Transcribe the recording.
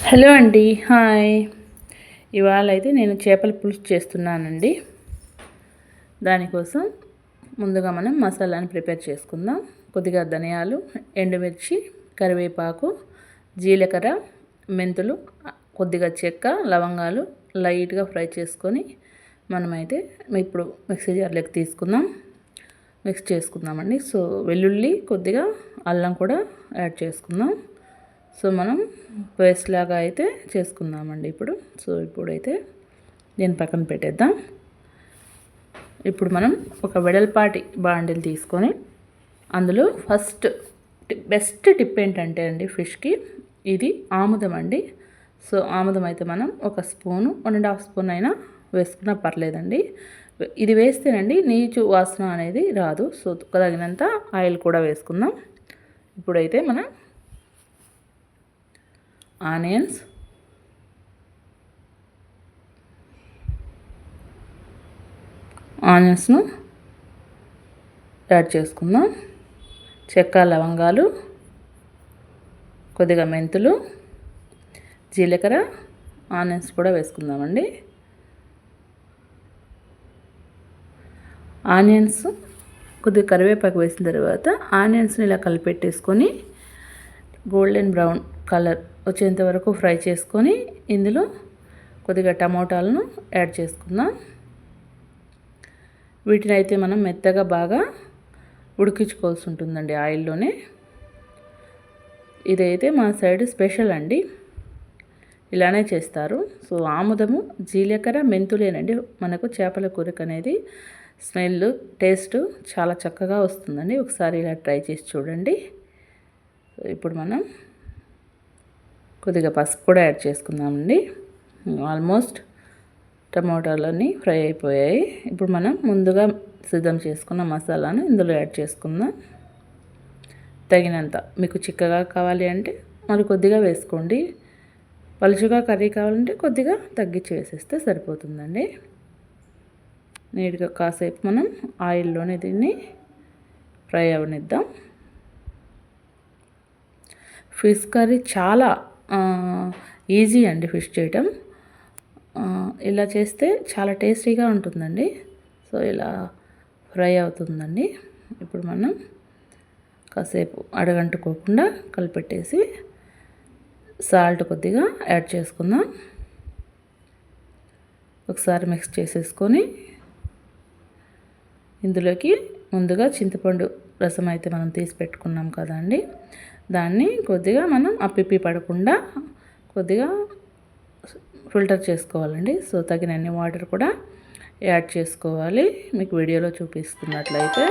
Hello అండి, hi. ఇవాళ అయితే నేను చేపల పులుసు చేస్తున్నానండి. దానికోసం ముందుగా మనం మసాలాని ప్రిపేర్ చేసుకుందాం. కొద్దిగా ధనియాలు, ఎండుమిర్చి, కరివేపాకు, జీలకర్ర, మెంతులు, కొద్దిగా చెక్క, లవంగాలు లైట్గా ఫ్రై చేసుకొని మనమైతే ఇప్పుడు మిక్సీ జార్లోకి తీసుకుందాం, మిక్స్ చేసుకుందామండి. సో వెల్లుల్లి, కొద్దిగా అల్లం కూడా యాడ్ చేసుకుందాం. సో మనం పేస్ట్ లాగా అయితే చేసుకుందామండి ఇప్పుడు. సో ఇప్పుడైతే దీని పక్కన పెట్టేద్దాం. ఇప్పుడు మనం ఒక వెడల్పాటి బాండిల్ తీసుకొని అందులో ఫస్ట్ బెస్ట్ టిప్ ఏంటంటే అండి, ఫిష్కి ఇది ఆముదం అండి. సో ఆముదం అయితే మనం ఒక స్పూను 1.5 స్పూన్ అయినా వేసుకున్నా పర్లేదండి. ఇది వేస్తేనండి నీచు వాసన అనేది రాదు. సో తగినంత ఆయిల్ కూడా వేసుకుందాం. ఇప్పుడైతే మనం ఆనియన్స్ను యాడ్ చేసుకుందాం. చెక్క, లవంగాలు, కొద్దిగా మెంతులు, జీలకర్ర, ఆనియన్స్ కూడా వేసుకుందామండి. ఆనియన్స్ కొద్దిగా కరివేపాకు వేసిన తర్వాత ఆనియన్స్ని ఇలా కలిపెట్టేసుకొని గోల్డెన్ బ్రౌన్ కలర్ వచ్చేంత వరకు ఫ్రై చేసుకొని ఇందులో కొద్దిగా టమోటాలను యాడ్ చేసుకుందాం. వీటిని అయితే మనం మెత్తగా బాగా ఉడికించుకోవాల్సి ఉంటుందండి ఆయిల్లోనే. ఇదైతే మా సైడ్ స్పెషల్ అండి, ఇలానే చేస్తారు. సో ఆముదము, జీలకర్ర, మెంతులేనండి మనకు చేపల కూరకు అనేది స్మెల్, టేస్ట్ చాలా చక్కగా వస్తుందండి. ఒకసారి ఇలా ట్రై చేసి చూడండి. ఇప్పుడు మనం కొద్దిగా పసుపు కూడా యాడ్ చేసుకుందామండి. ఆల్మోస్ట్ టమాటాలన్నీ ఫ్రై అయిపోయాయి. ఇప్పుడు మనం ముందుగా సిద్ధం చేసుకున్న మసాలాను ఇందులో యాడ్ చేసుకుందాం. తగినంత, మీకు చిక్కగా కావాలి అంటే మరి కొద్దిగా వేసుకోండి, పలుచగా కర్రీ కావాలంటే కొద్దిగా తగ్గించి వేసేస్తే సరిపోతుందండి. నీట్గా కాసేపు మనం ఆయిల్లోనే దీన్ని ఫ్రై అవనిద్దాం. ఫిష్ కర్రీ చాలా ఈజీ అండి ఫిష్ చేయటం. ఇలా చేస్తే చాలా టేస్టీగా ఉంటుందండి. సో ఇలా ఫ్రై అవుతుందండి. ఇప్పుడు మనం కాసేపు అడగంటుకోకుండా కలిపెట్టేసి సాల్ట్ కొద్దిగా యాడ్ చేసుకుందాం. ఒకసారి మిక్స్ చేసేసుకొని ఇందులోకి ముందుగా చింతపండు రసం అయితే మనం తీసి పెట్టుకున్నాం కదండి, దాన్ని కొద్దిగా మనం అప్పిప్పి పడకుండా కొద్దిగా ఫిల్టర్ చేసుకోవాలండి. సో తగినన్ని వాటర్ కూడా యాడ్ చేసుకోవాలి. మీకు వీడియోలో చూపిస్తున్నట్లయితే